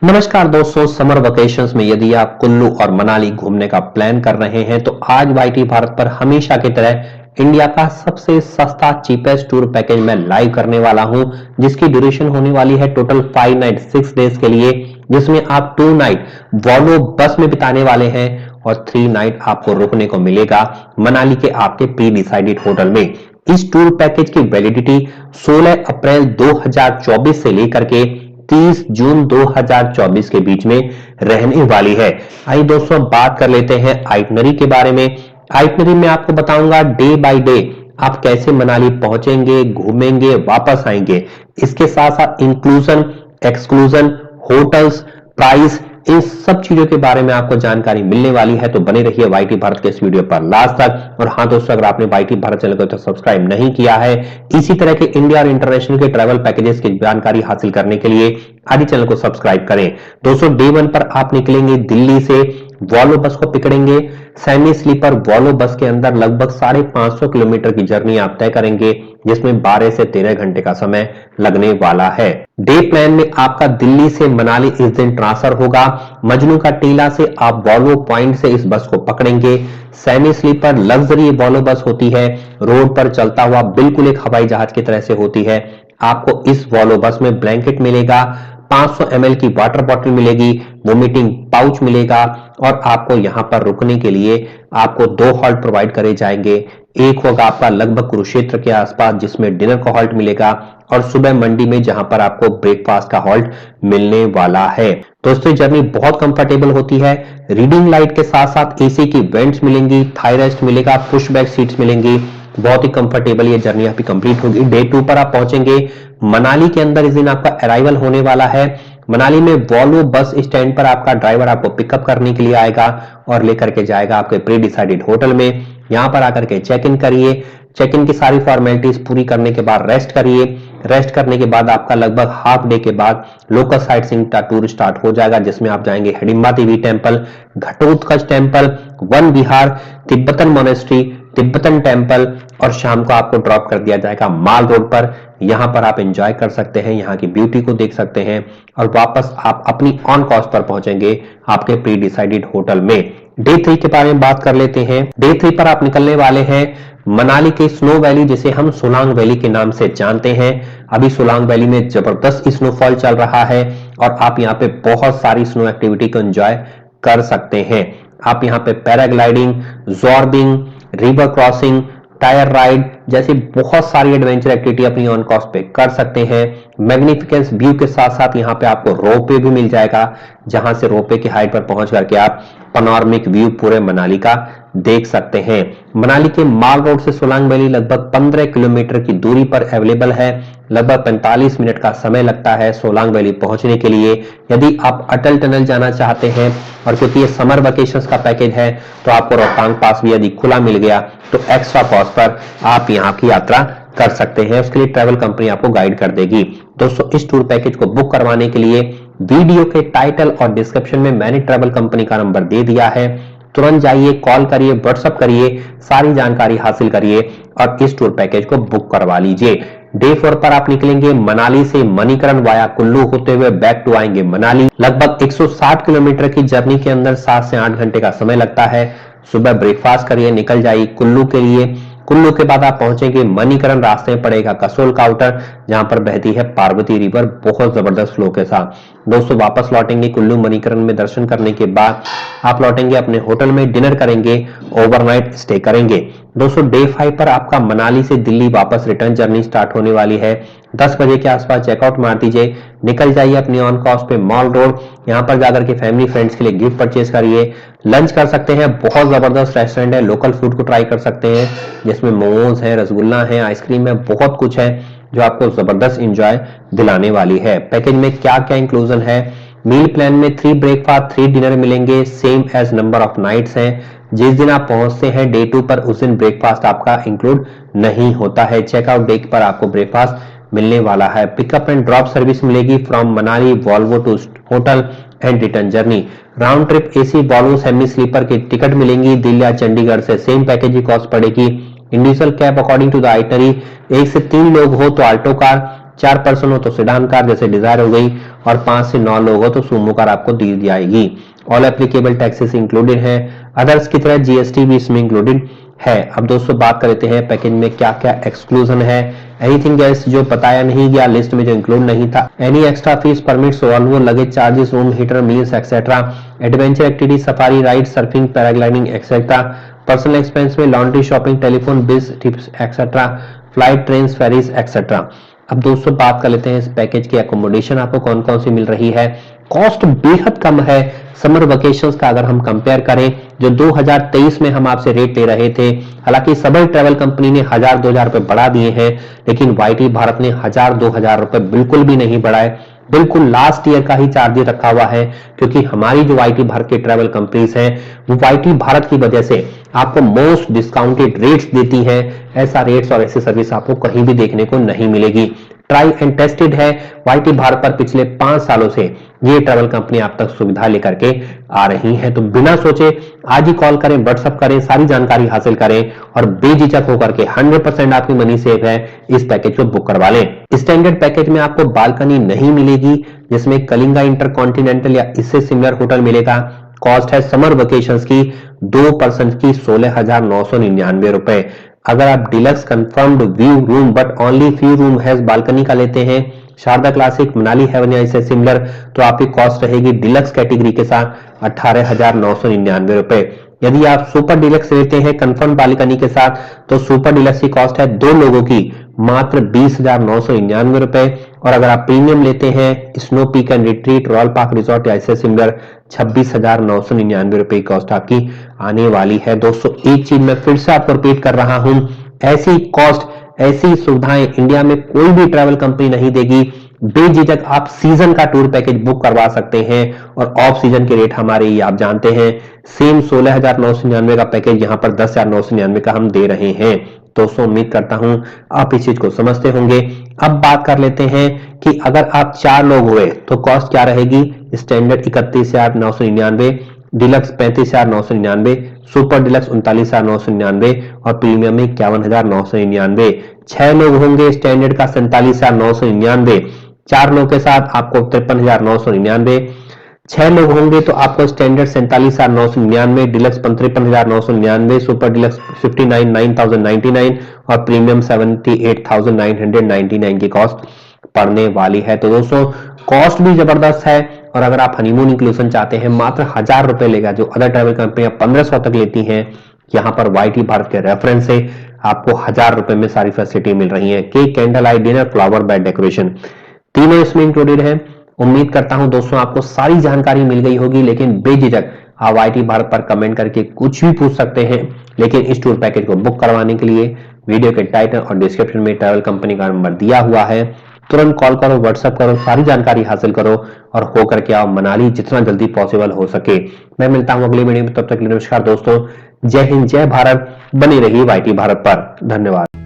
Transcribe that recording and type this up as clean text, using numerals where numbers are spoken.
नमस्कार दोस्तों, summer vacations में यदि आप कुल्लू और मनाली घूमने का प्लान कर रहे हैं तो आज वाईटी भारत पर हमेशा की तरह इंडिया का सबसे सस्ता चीपेस्ट टूर पैकेज मैं लाइव करने वाला हूं, जिसकी ड्यूरेशन होने वाली है टोटल 5 नाइट 6 डेज के लिए, जिसमें आप 2 नाइट वॉल्वो बस में बिताने वाले हैं और 3 नाइट आपको रुकने को मिलेगा मनाली के आपके प्री डिसाइडेड होटल में। इस टूर पैकेज की वैलिडिटी 16 अप्रैल 2024 से लेकर के 30 जून 2024 के बीच में रहने वाली है। आइए दोस्तों बात कर लेते हैं आइटनरी के बारे में। आइटनरी में आपको बताऊंगा डे बाय डे आप कैसे मनाली पहुंचेंगे, घूमेंगे, वापस आएंगे। इसके साथ साथ इंक्लूजन, एक्सक्लूजन, होटल्स, प्राइस, इन सब चीजों के बारे में आपको जानकारी मिलने वाली है। तो बने रहिए वाईटी भारत के इस वीडियो पर लास्ट तक। और हाँ दोस्तों, अगर आपने वाईटी भारत चैनल को तो सब्सक्राइब नहीं किया है, इसी तरह के इंडिया और इंटरनेशनल के ट्रैवल पैकेजेस की जानकारी हासिल करने के लिए आदि चैनल को सब्सक्राइब करें। दोस्तों डे 1 पर आप निकलेंगे दिल्ली से, वॉल्वो बस को पकड़ेंगे। सेमी स्लीपर वॉल्वो बस के अंदर लगभग 550 किलोमीटर की जर्नी आप तय करेंगे, जिसमें 12 से 13 घंटे का समय लगने वाला है। डे प्लान में आपका दिल्ली से मनाली इस दिन ट्रांसफर होगा। मजनू का टीला से आप वॉल्वो पॉइंट से इस बस को पकड़ेंगे। Semi sleeper luxury Volvo bus होती है, रोड पर चलता हुआ बिल्कुल एक हवाई जहाज की तरह से होती है। आपको इस वॉल्वो बस में ब्लैंकेट मिलेगा, 500 ml की वाटर बॉटल मिलेगी, वोमिटिंग पाउच मिलेगा और आपको यहां पर रुकने के लिए आपको 2 हॉल्ट प्रोवाइड करे जाएंगे। एक होगा आपका लगभग कुरुक्षेत्र के आसपास, जिसमें डिनर का हॉल्ट मिलेगा, और सुबह मंडी में जहां पर आपको ब्रेकफास्ट का हॉल्ट मिलने वाला है। दोस्तों जर्नी बहुत कंफर्टेबल होती है। रीडिंग लाइट के साथ साथ एसी की वेंट्स मिलेंगी, थाई रेस्ट मिलेगा, पुश बैक सीट्स मिलेंगी। बहुत ही कंफर्टेबल ये जर्नी आपकी कंप्लीट होगी। डे 2 पर आप पहुंचेंगे मनाली के अंदर। इस दिन आपका अराइवल होने वाला है। मनाली में वॉल्वो बस स्टैंड पर आपका ड्राइवर आपको पिकअप करने के लिए आएगा और लेकर के जाएगा आपके प्री डिसाइडेड होटल में। यहां पर आकर के चेक इन करिए। चेक इन की सारी फॉर्मेलिटीज पूरी करने के बाद रेस्ट करिए। रेस्ट करने के बाद आपका लगभग हाफ डे के बाद लोकल साइट सीइंग का टूर स्टार्ट हो जाएगा, जिसमें आप जाएंगे हिडिंबा देवी टेम्पल, घटोत्कच टेम्पल, वन विहार, तिब्बतन मोनेस्ट्री, तिब्बतन टेम्पल, और शाम को आपको ड्रॉप कर दिया जाएगा माल रोड पर। यहां पर आप एंजॉय कर सकते हैं, यहां की ब्यूटी को देख सकते हैं और वापस आप अपनी ऑन कॉस्ट पर पहुंचेंगे आपके प्री डिसाइडेड होटल में। डे 3 के बारे में बात कर लेते हैं। डे 3 पर आप निकलने वाले हैं मनाली के स्नो वैली, जिसे हम सोलांग वैली के नाम से जानते हैं। अभी सोलांग वैली में जबरदस्त स्नोफॉल चल रहा है और आप यहाँ पे बहुत सारी स्नो एक्टिविटी को एंजॉय कर सकते हैं। आप यहाँ पे paragliding, zorbing, river crossing, tyre ride जैसी बहुत सारी एडवेंचर एक्टिविटी अपनी ऑन कॉस्ट पे कर सकते हैं। मैग्निफिकेंस व्यू के साथ साथ यहाँ पे आपको रोपवे भी मिल जाएगा, जहां से रोपवे की हाइट पर पहुंच करके आप पनोरमिक व्यू पूरे मनाली का देख सकते हैं। मनाली के माल रोड से सोलांग वैली लगभग 15 किलोमीटर की दूरी पर अवेलेबल है। लगभग 45 मिनट का समय लगता है सोलांग वैली पहुंचने के लिए। यदि आप अटल टनल जाना चाहते हैं, और क्योंकि ये समर वेकेशंस का पैकेज है, तो आपको रोहतांग पास भी यदि खुला मिल गया तो एक्स्ट्रा कॉस्ट पर आप यहाँ की यात्रा कर सकते हैं। उसके लिए ट्रैवल कंपनी आपको गाइड कर देगी। दोस्तों इस टूर पैकेज को बुक करवाने के लिए वीडियो के टाइटल और डिस्क्रिप्शन में मैंने ट्रैवल कंपनी का नंबर दे दिया है। तुरंत जाइए, कॉल करिए, व्हाट्सएप करिए, सारी जानकारी हासिल करिए और इस टूर पैकेज को बुक करवा लीजिए। डे 4 पर आप निकलेंगे मनाली से मणिकरण वाया कुल्लू होते हुए बैक टू आएंगे मनाली। लगभग 160 किलोमीटर की जर्नी के अंदर 7 से 8 घंटे का समय लगता है। सुबह ब्रेकफास्ट करिए, निकल जाइए कुल्लू के लिए। कुल्लू के बाद आप पहुंचेंगे मणिकरण। रास्ते में पड़ेगा कसोल का आउटर, जहां पर बहती है पार्वती रिवर बहुत जबरदस्त फ्लो के साथ। दोस्तों वापस लौटेंगे कुल्लू मणिकरण में दर्शन करने के बाद आप लौटेंगे अपने होटल में, डिनर करेंगे, ओवरनाइट स्टे करेंगे। दोस्तों डे 5 पर आपका मनाली से दिल्ली वापस रिटर्न जर्नी स्टार्ट होने वाली है। 10 बजे के आसपास चेकआउट मार दीजिए, निकल जाइए अपनी ऑन कॉस्ट पे मॉल रोड। यहां पर जाकर के फैमिली फ्रेंड्स के लिए गिफ्ट परचेज करिए, लंच कर सकते हैं। बहुत जबरदस्त रेस्टोरेंट है, लोकल फूड को ट्राई कर सकते हैं, जिसमें मोमोज है, रसगुल्ला है, आइसक्रीम है, बहुत कुछ है जो आपको जबरदस्त इंजॉय दिलाने वाली है। पैकेज में क्या क्या इंक्लूजन है? मील प्लान में 3 ब्रेकफास्ट 3 डिनर मिलेंगे, same as number of nights हैं। जिस दिन आप पहुंचते हैं डे 2 पर, उस दिन ब्रेकफास्ट आपका इंक्लूड नहीं होता है। चेकआउट डे पर आपको ब्रेकफास्ट मिलने वाला है। पिकअप एंड ड्रॉप सर्विस मिलेगी from Manali Volvo to hotel and return journey. Round trip AC Volvo semi sleeper की टिकट मिलेंगी दिल्ली या चंडीगढ़ से। सेम पैकेज की कॉस्ट पड़ेगी। Individual cab according to the itinerary, 1 से 3 लोग हो तो आल्टो कार, 4 पर्सन हो तो सेडान कार जैसे डिजायर हो गई, और 5 से 9 लोग हो तो सूमो कार आपको दी जाएगी। ऑल एप्लीकेबल टैक्सेस इंक्लूडेड है, अदर्स की तरह जीएसटी भी इसमें इंक्लूडेड है। अब दोस्तों बात कर लेते हैं पैकेज में क्या क्या एक्सक्लूजन है। एनीथिंग एल्स जो बताया नहीं गया लिस्ट में, जो इंक्लूड नहीं था, any extra fees, permits, Volvo, luggage charges, room heater, meals etcetera, adventure activity, safari ride, surfing, paragliding etcetera, personal expense में laundry, shopping, telephone bills, tips etcetera, flight, train, ferries etcetera. अब दोस्तों बात कर लेते हैं इस पैकेज की accommodation आपको कौन कौन सी मिल रही है। कॉस्ट बेहद कम है समर वेकेशंस का अगर हम कंपेयर करें, जो 2023 में हम आपसे रेट ले रहे थे। हालांकि सभी ट्रैवल कंपनी ने 1000-2000 रुपए बढ़ा दिए हैं, लेकिन वाईटी भारत ने 1000-2000 रुपए बिल्कुल भी नहीं बढ़ाए, बिल्कुल लास्ट ईयर का ही चार्ज रखा हुआ है। क्योंकि हमारी जो वाईटी भारत की ट्रैवल कंपनीज हैं वो वाईटी भारत की वजह से आपको मोस्ट डिस्काउंटेड रेट्स देती हैं। ऐसा रेट्स और ऐसी सर्विस आपको कहीं भी देखने को नहीं मिलेगी। ट्राई एंड टेस्टेड है वाईटी भारत पर, पिछले 5 सालों से ये ट्रैवल कंपनी आप तक सुविधा लेकर के आ रही है। तो बिना सोचे आज ही कॉल करें, व्हाट्सएप करें, सारी जानकारी हासिल करें और बेझिझक होकर के 100% आपकी मनी सेव है, इस पैकेज को बुक करवा लें। स्टैंडर्ड पैकेज में आपको बालकनी नहीं मिलेगी, जिसमें कलिंगा इंटरकॉन्टिनेंटल या इससे सिमिलर होटल मिलेगा। कॉस्ट है समर वेकेशंस की 2 पर्सन की 16,999 रुपए। अगर आप deluxe confirmed view room but only few room has balcony का लेते हैं, शारदा क्लासिक, मनाली हेवन या इससे सिमिलर, तो आपकी कॉस्ट रहेगी डिलक्स कैटेगरी के साथ 18,999 रुपए। यदि आप सुपर डिलक्स लेते हैं कंफर्म बालकनी के साथ, तो सुपर डिलक्स की कॉस्ट है 2 लोगों की मात्र 20,999 रुपए। और अगर आप प्रीमियम लेते हैं snow peak and retreat, royal park resort या इससे सिमिलर, 26,999 रुपए की कॉस्ट आपकी आने वाली है। दोस्तों एक चीज मैं फिर से आपको रिपीट कर रहा हूं, ऐसी कॉस्ट, ऐसी सुविधाएं इंडिया में कोई भी ट्रैवल कंपनी नहीं देगी। बेझिझक आप सीजन का टूर पैकेज बुक करवा सकते हैं और ऑफ सीजन के रेट हमारे ये आप जानते हैं। सेम 16,999 का पैकेज यहां पर 10,999 का हम दे रहे हैं। दोस्तों उम्मीद करता हूं आप इस चीज को समझते होंगे। अब बात कर लेते हैं कि अगर आप 4 लोग हुए तो कॉस्ट क्या रहेगी। स्टैंडर्ड 31,999, डिलक्स 35,999, सुपर डिलक्स 39,999 और प्रीमियम में 51,999। 6 लोग होंगे स्टैंडर्ड का 47,999, 4 लोग के साथ आपको 53,999। 6 लोग होंगे तो आपको स्टैंडर्ड 47,999, डिलक्स 53,999, सुपर डिलक्स 59,999 और प्रीमियम 78,999 की कॉस्ट पड़ने वाली है। तो दोस्तों कॉस्ट भी जबरदस्त है। और अगर आप हनीमून इंक्लूजन चाहते हैं मात्र 1000 रुपए लेगा, जो अदर ट्रैवल कंपनियां 1500 तक लेती हैं, यहां पर वाईटी भारत के रेफरेंस से आपको 1000 रुपए में सारी फैसिलिटी मिल रही है। Cake, candle light dinner, flower bed decoration, तीनों इसमें इंक्लूडेड है। उम्मीद करता हूं दोस्तों आपको सारी जानकारी मिल गई होगी, लेकिन बेझिझक आप वाईटी भारत पर कमेंट करके कुछ भी पूछ सकते हैं। लेकिन इस टूर पैकेज को बुक करवाने के लिए वीडियो के टाइटल और डिस्क्रिप्शन में ट्रैवल कंपनी का नंबर दिया हुआ है, तुरंत कॉल करो, व्हाट्सएप करो, सारी जानकारी हासिल करो और होकर के आओ मनाली जितना जल्दी पॉसिबल हो सके। मैं मिलता हूं अगले वीडियो में, तब तक के लिए नमस्कार दोस्तों। जय हिंद, जय भारत, बनी रही वाईटी भारत पर। धन्यवाद।